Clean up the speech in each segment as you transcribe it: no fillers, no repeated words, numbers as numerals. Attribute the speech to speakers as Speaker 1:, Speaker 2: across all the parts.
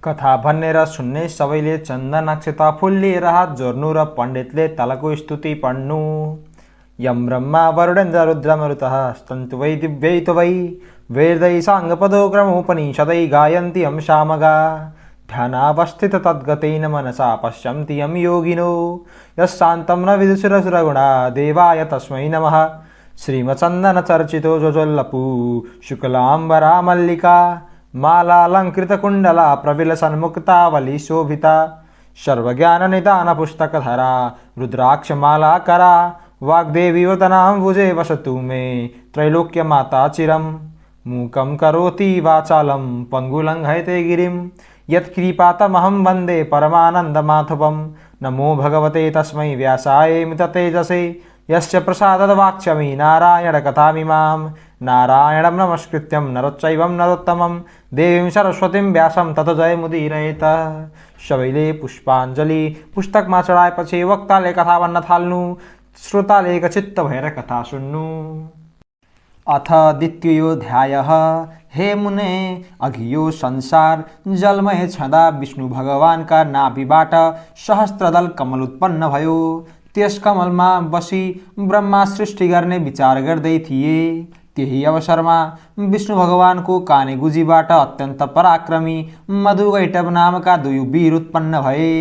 Speaker 1: कथा भन्ने सुन्ने सबैले चन्दनाक्षता फुल्लिएर हात जोड्नु र पण्डितले तलको स्तुति पढ्नु। यम ब्रह्मा वरुणेन्द्र रुद्रमरुतः स्तन्तु वै दिव्यै त्वै वेदै साङ्गपदोक्रमोपनिषदै गायन्ति यं सामगा। ध्यानावस्थित तद्गतेन मनसा पश्यन्ति यं योगिनो यस्शान्तं न विदुषुरसुरगुणा देवाय तस्मै नमः। श्रीमचन्दनचर्चितो जोजोल्लपू शुक्लाम्बरा मल्लिका मालालङ्कृतकुण्डला प्रविलसन्मुक्तावली शोभिता सर्वज्ञाननिदानपुस्तकधरा रुद्राक्षमालाकरा वाग्देवी वदनाम्बुजे वसतु मे त्रैलोक्यमाता चिरं। मूकं करोति वाचालं पङ्गुलङ्घयते गिरिं यत्कृपातमहं वन्दे परमानन्दमाधवं। नमो भगवते तस्मै व्यासाय मिततेजसे यस्य प्रसादवाक्ष्यमि नारायणकथामिमां। नारायणं नमस्कृत्यं नरोच्चैवं नरोत्तमं देवीं सरस्वतीं व्यासं ततो जयमुदीरयेत। सबैले पुष्पाञ्जली पुस्तकमा चढाएपछि वक्ताले कथा भन्न थाल्नु, श्रोताले एकचित्त भएर कथा सुन्नु। अथ द्वितीयोऽध्यायः। हे मुने, अघि यो संसार जलमय छँदा विष्णु भगवानका नाभिबाट सहस्त्रदल कमल उत्पन्न भयो। त्यस कमलमा बसी ब्रह्मा सृष्टि गर्ने विचार गर्दै थिए। त्यही अवसरमा विष्णु भगवानको कानेगुजीबाट अत्यन्त पराक्रमी मधुकैटभ नामका दुई वीर उत्पन्न भए।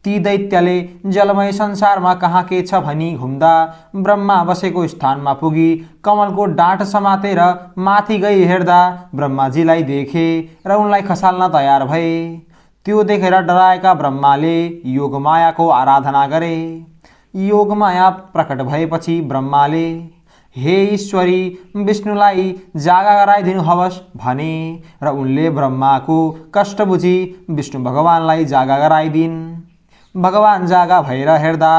Speaker 1: ती दैत्यले जलमय संसारमा कहाँ के छ भनी घुम्दा ब्रह्मा बसेको स्थानमा पुगी कमलको डाँठ समातेर माथि गई हेर्दा ब्रह्माजीलाई देखे र उनलाई खसाल्न तयार भए। त्यो देखेर डराएका ब्रह्माले योगमायाको आराधना गरे। योगमाया प्रकट भएपछि ब्रह्माले हे ईश्वरी विष्णुलाई जागा गराइदिनु हवस् भने र उनले ब्रह्माको कष्ट बुझी विष्णु भगवानलाई जागा गराइदिन्। भगवान जागा भएर हेर्दा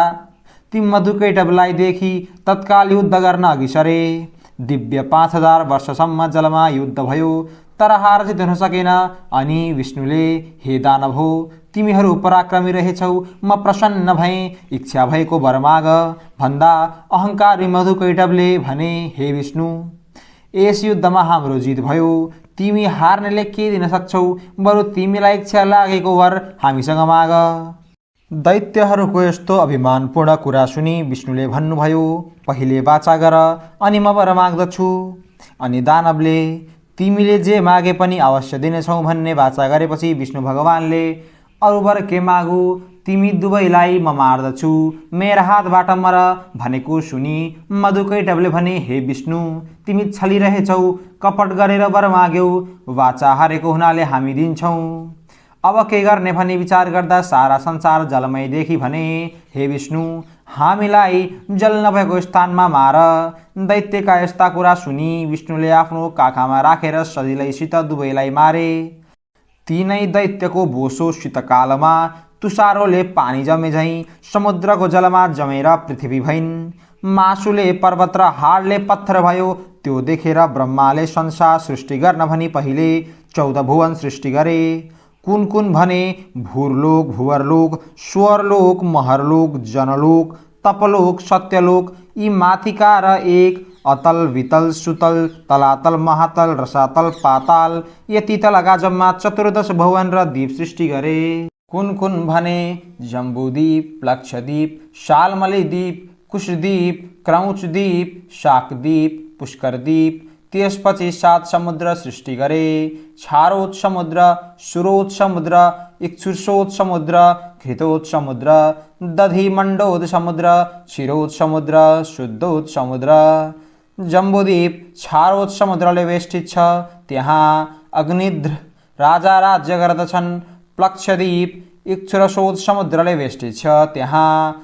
Speaker 1: ती मधुकैटभलाई देखि तत्काल युद्ध गर्न अघि सरे। दिव्य 5000 वर्षसम्म जलमा युद्ध भयो तर हार जित हुन सकेन। अनि विष्णुले हे दानव हो, तिमीहरू पराक्रमी रहेछौ, म प्रसन्न भएँ, इच्छा भएको वर माग भन्दा अहङ्कारी मधुकैटभले भने हे विष्णु, यस युद्धमा हाम्रो जित भयो, तिमी हार्नेले के दिन सक्छौ, बरु तिमीलाई इच्छा लागेको वर हामीसँग माग। दैत्यहरूको यस्तो अभिमानपूर्ण कुरा सुनि विष्णुले भन्नुभयो, पहिले वाचा गर अनि म वर माग्दछु। अनि दानवले तिमीले जे मागे पनि अवश्य दिनेछौ भन्ने वाचा गरेपछि विष्णु भगवानले अरू वर के मागु, तिमी दुवैलाई म मार्दछु, मेरा हातबाट मर भनेको सुनि मधुकैटभले भने हे विष्णु, तिमी छलिरहेछौ, कपट गरेर वर माग्यौ, वाचा हारेको हुनाले हामी दिन्छौँ। अब के गर्ने भनी विचार गर्दा सारा संसार जलमय देखि भने हे विष्णु, हामीलाई जल नभएको स्थानमा मार। दैत्यका यस्ता कुरा सुनि विष्णुले आफ्नो काखमा राखेर सजिलैसित दुवैलाई मारे। तीनै दैत्यको बोसो शीतकालमा तुषारोले पानी जमे झैं समुद्रको जलमा जमेर पृथ्वी भइन्। मासुले पर्वत र हाडले पत्थर भयो। त्यो देखेर ब्रह्माले संसार सृष्टि गर्न भनी पहिले 14 भुवन सृष्टि गरे। कुन कुन भने भूरलोक, भुवरलोक, स्वरलोक, महरलोक, जनलोक, तपलोक, सत्यलोक, यी माथिका र एक अतल, वितल, सुतल, तलातल, महातल, रसातल, पाताल, यति तलका जम्मा 14 भुवन र द्वीप सृष्टि गरे। कुन कुन भने जम्बूद्वीप, लक्षद्वीप, शाल्मलीद्वीप, कुशद्वीप, क्रौचद्वीप, शाकद्वीप, पुष्करद्वीप, त्यसपछि 7 समुद्र सृष्टि गरे। क्षारोत समुद्र, सुरोत समुद्र, इक्षुरोत समुद्र, घृतोत समुद्र, दधिमण्डोत समुद्र, क्षीरोत समुद्र, शुद्धोत समुद्र। जम्बूद्वीप क्षारोत समुद्रले वेष्टित छ, त्यहाँ अग्निध्र राजा राज्य गर्दछन्। प्लक्षद्वीप इक्षुरोत समुद्रले वेष्टित छ, त्यहाँ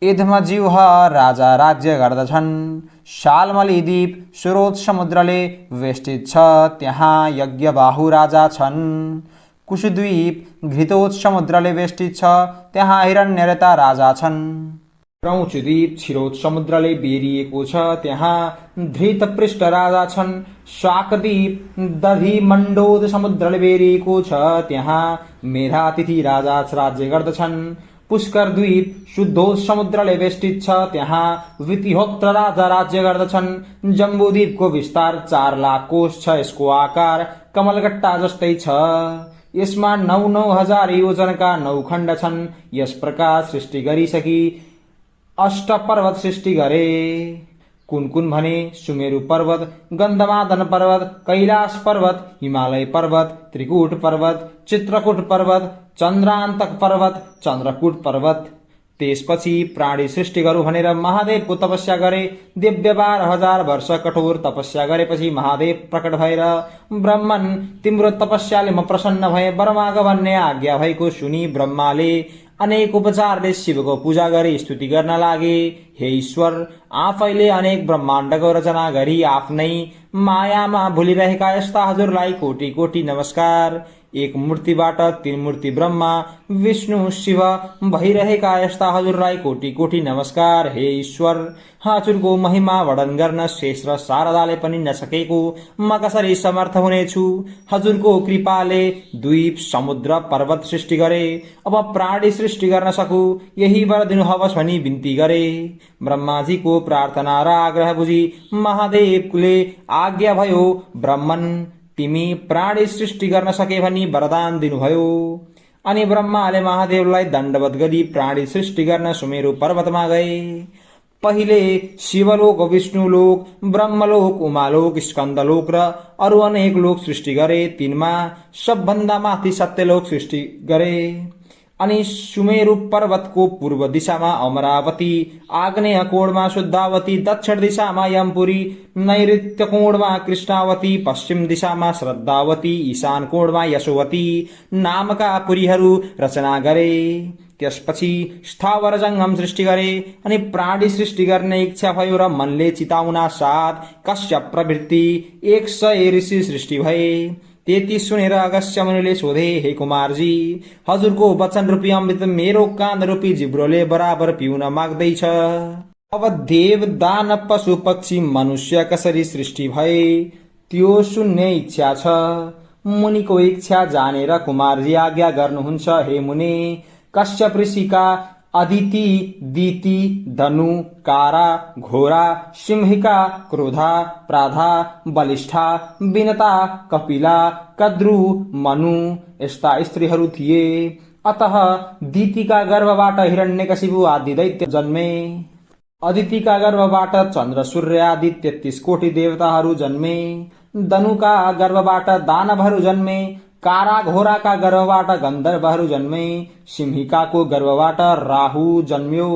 Speaker 1: इद्मजिह्व राजा राज्य गर्दछन्। शाल्मलीद्वीप सुरोत समुद्रले वेष्टित छ, त्यहाँ यज्ञबाहु राजा छन्। कुशद्वीप घृतोत समुद्रले वेष्टित छ, त्यहाँ हिरण्यरेता राजा छन्। क्रौचद्वीप क्षीरोत समुद्रले बेरिएको छ, त्यहाँ धृतपृष्ठ राजा छन्। शाकद्वीप दधिमण्डोत समुद्रले बेरिएको छ, त्यहाँ मेधातिथि राजा राज्य गर्दछन्। पुष्करद्वीप शुद्धोत समुद्रले वेष्टित छ, त्यहाँ वितिहोत्र राजा राज्य गर्दछन्। जम्बूद्वीपको विस्तार 4 लाख कोश छ, यसको आकार कमलगट्टा जस्तै छ। यसमा 9,9,000 योजनका 9 खण्ड छन्। यस प्रकार सृष्टि गरिसकी 8 पर्वत सृष्टि गरे। कुन कुन भने सुमेरु पर्वत, गन्धमादन पर्वत, कैलाश पर्वत, हिमालय पर्वत, त्रिकुट पर्वत, चित्रकूट पर्वत, चन्द्रान्तक पर्वत, चन्द्रकूट पर्वत। त्यसपछि प्राणी सृष्टि गरौँ भनेर महादेवको तपस्या गरे। दिव्य 12,000 वर्ष कठोर तपस्या गरेपछि महादेव प्रकट भएर, ब्रह्मन तिम्रो तपस्याले म प्रसन्न भए, वरमाग भन्ने आज्ञा भएको सुनि ब्रह्माले अनेक उपचारले शिवको पूजा गरी स्तुति गर्न लागे। हे ईश्वर, आफैले अनेक ब्रह्माण्डको रचना गरी आफ्नै मायामा भुलिरहेका यस्ता हजुरलाई कोटि कोटि नमस्कार। एक मूर्तिबाट 3 मूर्ति ब्रह्मा विष्णु शिव भइरहेका यस्ता हजुरलाई कोटि कोटि नमस्कार। हे ईश्वर, हजुरको महिमा वर्णन गर्न शेष र शारदाले पनि नसकेको म कसरी समर्थ हुनेछु। हजुरको कृपाले द्वीप समुद्र पर्वत सृष्टि गरे। अब प्राणी सृष्टि गर्न सकु यही वर दिनुहोस् भनी बिन्ती गरे। ब्रह्माजीको प्रार्थना र आग्रह बुझी महादेवले आज्ञा भयो, ब्रह्मन तिमी प्राणी सृष्टि गर्न सके भनी वरदान दिनुभयो। अनि ब्रह्माले महादेवलाई दण्डवत गरी प्राणी सृष्टि गर्न सुमेरु पर्वतमा गए। पहिले शिवलोक, विष्णुलोक, ब्रह्मलोक, उमालोक, स्कन्दलोक र अरू अनेक लोक सृष्टि गरे। तिनमा सबभन्दा माथि सत्यलोक सृष्टि गरे। अनि सुमेरु पर्वतको पूर्व दिशामा अमरावती, आग्नेय कोणमा शुद्धावती, दक्षिण दिशामा यमपुरी, नैऋत्य कोणमा कृष्णावती, पश्चिम दिशामा श्रद्धावती, ईशान कोणमा यशोवती नामका पुरीहरू रचना गरे। त्यसपछि स्थावर जङ्गम सृष्टि गरे। अनि प्राणी सृष्टि गर्ने इच्छा भयो र मनले चिताउना साथ कश्यप प्रवृत्ति 100 ऋषि सृष्टि भए। त्यति सुनेर अगस्त्य मुनिले सोधे, हे कुमारजी, हजुरको वचन रूपी अमृत मेरो कान रूपी जिब्रोले बराबर पिउन माग्दैछ। अब देव दानव पशु पक्षी मनुष्य कसरी सृष्टि भए त्यो सुन्ने इच्छा छ। मुनिको इच्छा जानेर कुमारजी आज्ञा गर्नुहुन्छ। हे मुनि, कश्यप ऋषिका अदिति, दिति, धनु, कारा, घोरा, सिंहिका, क्रोधा, प्राधा, बलिष्ठा, विनता, कपिला, कद्रु, मनु यस्ता स्त्रीहरू थिए। अतः दितिका गर्भबाट हिरण्यकशिपु आदि दैत्य जन्मे। अदितिका गर्भबाट चन्द्र सूर्य आदि 33 कोटि देवताहरू जन्मे। धनुका गर्भबाट दानवहरू जन्मे। कारा घोराका गर्भबाट गन्धर्वहरू जन्मे। सिंहिकाको गर्भबाट राहु जन्म्यो।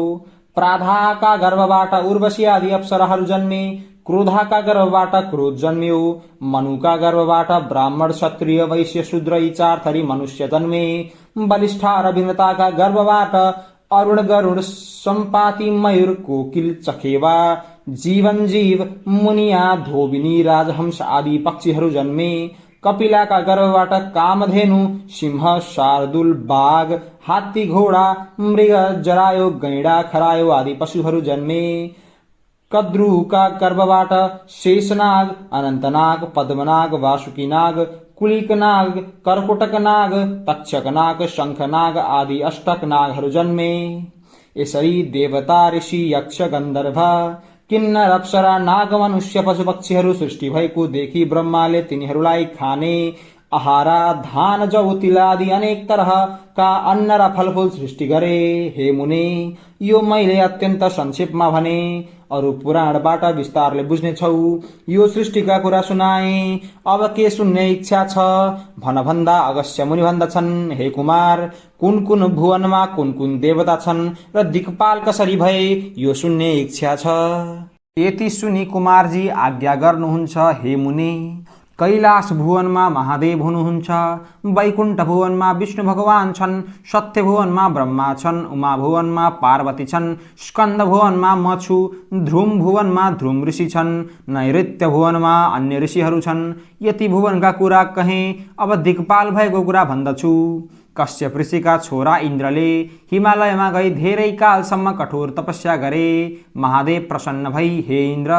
Speaker 1: प्राधाका गर्भबाट उर्वशी आदि अप्सराहरू जन्मे। क्रोधाका गर्भबाट क्रोध जन्म्यो। मनुका गर्भबाट ब्राह्मण, क्षत्रिय, वैश्य, शूद्र यी 4 थरी मनुष्य जन्मे। बलिष्ठा र विनताका गर्भबाट अरुण, गरुड, सम्पाति, मयूर, कोकिल, चखेवा, जीवन जीव, मुनिया, धोबिनी, राजहंस आदि पक्षीहरू जन्मे। कपिलाका गर्भबाट कामधेनु, सिंह, शार्दूल, बाघ, हात्ती, घोडा, मृग, जरायो, गैंडा, खरायो आदि पशुहरू जन्मे। कद्रुका गर्भबाट शेषनाग, अनन्तनाग, पद्मनाग, वासुकीनाग, कुलिकनाग, कर्कोटकनाग, तक्षकनाग, शंखनाग आदि अष्टक नागहरू जन्मे। यसरी देवता, ऋषि, यक्ष, गन्धर्व, किन्नर, अप्सरा, नाग, मनुष्य, पशु पक्षीहरू सृष्टि भएको देखि ब्रह्माले तिनीहरूलाई खाने आहारा, धान, जौ, तिल आदि अनेक तरहका अन्न र फलफूल सृष्टि गरे। हे मुनि, यो मैले अत्यन्त संक्षेपमा भने, अरू पुराणबाट विस्तारले बुझ्नेछौ। यो सृष्टिका कुरा सुनाए। अब के सुन्ने इच्छा छ भन भन्दा अगस्त्य मुनि भन्दछन्, हे कुमार, कुन कुन भुवनमा कुन कुन देवता छन् र दिक्पाल कसरी भए यो सुन्ने इच्छा छ। यति सुनि कुमारजी आज्ञा गर्नुहुन्छ। हे मुनि, कैलाश भुवनमा महादेव हुनुहुन्छ। वैकुण्ठ भुवनमा विष्णु भगवान छन्। सत्य भुवनमा ब्रह्मा छन्। उमा भुवनमा पार्वती छन्। स्कन्द भुवनमा म छु। ध्रुम भुवनमा ध्रुम ऋषि छन्। नैऋत्य भुवनमा अन्य ऋषिहरू छन्। यति भुवनका कुरा कहे। अब दिक्पाल भएको कुरा भन्दछु। कश्यप ऋषिका छोरा इन्द्रले हिमालयमा गई धेरै कालसम्म कठोर तपस्या गरे। महादेव प्रसन्न भई, हे इन्द्र,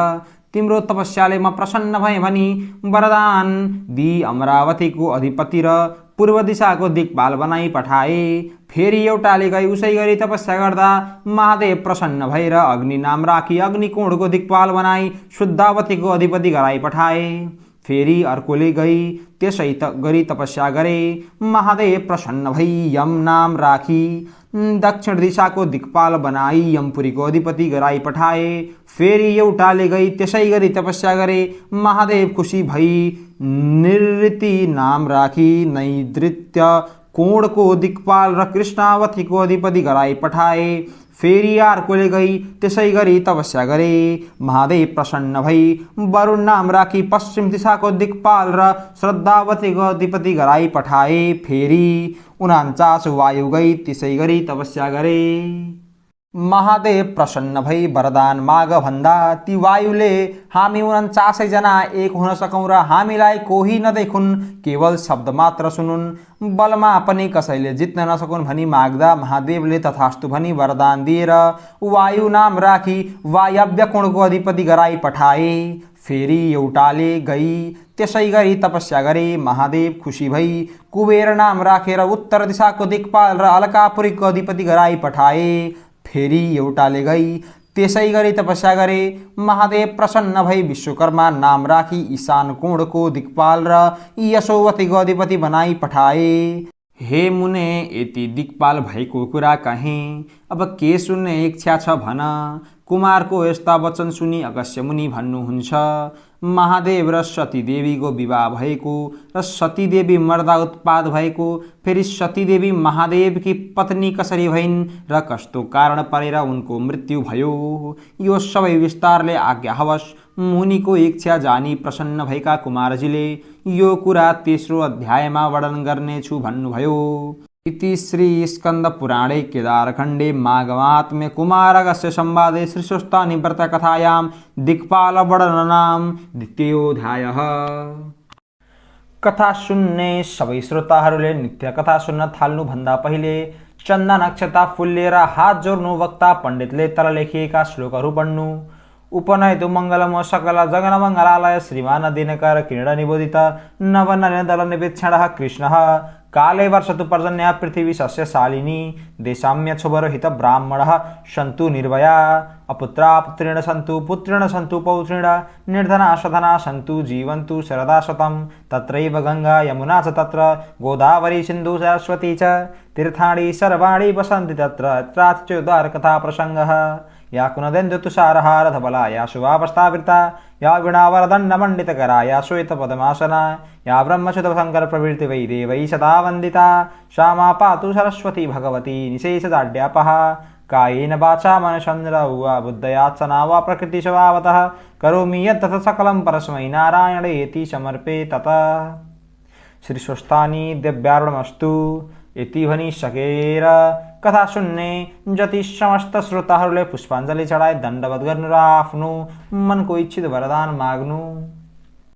Speaker 1: तिम्रो तपस्याले म प्रसन्न भए भनी वरदान दिई अमरावतीको अधिपति र पूर्व दिशाको दिक्पाल बनाई पठाए। फेरि एउटाले गई उसै गरी तपस्या गर्दा महादेव प्रसन्न भएर अग्नि नाम राखी अग्निकोणको दिक्पाल बनाई शुद्धावतीको अधिपति गराई पठाए। फेरि अर्कोले गई त्यसै गरी तपस्या गरे। महादेव प्रसन्न भई यम नाम राखी दक्षिण दिशाको दिक्पाल बनाई यमपुरीको अधिपति गराई पठाए। फेरि एउटाले गई त्यसै गरी तपस्या गरे। महादेव खुसी भई निवृत्ति नाम राखी नैदृत्य कोणको दिक्पाल र कृष्णावतीको अधिपति गराई पठाए। फेरि अर्कोले गई त्यसै गरी तपस्या गरे। महादेव प्रसन्न भई वरुण नाम राखी पश्चिम दिशाको दिक्पाल र श्रद्धावतीको अधिपति गराई पठाए। फेरि 49 वायु गई त्यसै गरी तपस्या गरे। महादेव प्रसन्न भई वरदान माग भन्दा ती वायुले हामी 49 जना एक हुन सकौं र हामीलाई कोही नदेखुन्, केवल शब्द मात्र सुनुन्, बलमा पनि कसैले जित्न नसकुन् भनी माग्दा महादेवले तथास्तु भनी वरदान दिएर वायु नाम राखी वायव्य कोणको अधिपति गराई पठाए। फेरि एउटाले गई त्यसै गरी तपस्या गरे। महादेव खुसी भई कुबेर नाम राखेर उत्तर दिशाको दिक्पाल र अलकापुरीको अधिपति गराई पठाए। फेरि एउटाले गई त्यसै गरी तपस्या गरे। महादेव प्रसन्न भई विश्वकर्मा नाम राखी ईशान कोणको दिक्पाल र यशोवतीको अधिपति बनाई पठाए। हे मुने, यति दिक्पाल भएको कुरा कहेँ, अब के सुन्ने इच्छा छ भन। कुमारको यस्ता वचन सुनि अगस्त्य मुनि भन्नुहुन्छ, महादेव र सतीदेवीको विवाह भएको र सतीदेवी मर्दा उत्पाद भएको, फेरि सतीदेवी महादेवकी पत्नी कसरी भइन् र कस्तो कारण परेर उनको मृत्यु भयो, यो सबै विस्तारले आज्ञा हवस्। मुनिको इच्छा जानी प्रसन्न भएका कुमारजीले यो कुरा तेस्रो अध्यायमा वर्णन गर्नेछु भन्नुभयो। इति श्री स्कंद पुराणे केदारखण्डे माघमात्म्य कुमारगस्य संवादे श्रीस्वस्थानी व्रत कथायां दिक्पाल वर्णननाम द्वितीयोऽध्यायः। कथा सुन्ने सबै श्रोताहरूले नित्य कथा सुन्न थाल्नु भन्दा पहिले चन्दन अक्षता फूल लिएर हात जोड्नु, वक्ता पण्डितले तल लेखिएका श्लोकहरू पढ्नु। उपनयतु मङ्गलम सकल जगन मङ्गलालय श्रीमान दिनकर किरीट निबोधित नवनयन दल निवेक्षणः कृष्णः काले वर्षतु पर्जन्या पृथिवी सस्यशालिनी देशाम्य क्षुभरहित ब्राह्मणः सन्तु निर्भया अपुत्रा पुत्रेण सन्तु पुत्रेण सन्तु पौत्रेण निर्धना सधना सन्तु जीवन्तु शरदा शतं तत्रैव गंगा यमुना च तत्र गोदावरी सिन्धु सरस्वती च तीर्थाणि सर्वाणि वसन्ति तत्र त्राच्योद्धार कथा प्रसंगः या कुनदेन्दु तुषारहार धवला या शुभावस्थावृता या वीणावरदण्डमण्डितकरा या श्वेतपद्मासना या ब्रह्मच्युत शंकर प्रवृत्ति वै देवैः सदा वन्दिता सा मा पातु सरस्वती भगवती निशेषदाढ्यापहा कायेन वाचा मनश्चन्द्र वा बुद्धयात्सना वा प्रकृतिस्वभावतः करोमि यत् सकलं परस्मै नारायणेति समर्पे ततः। श्रीस्वस्थानी दिव्यार्पणमस्तु यति भनी सकेर कथा सुन्ने जति समस्त श्रोताहरूले पुष्पाञ्जली चढाई दण्डवत गर्नु र आफ्नो मनको इच्छित वरदान माग्नु।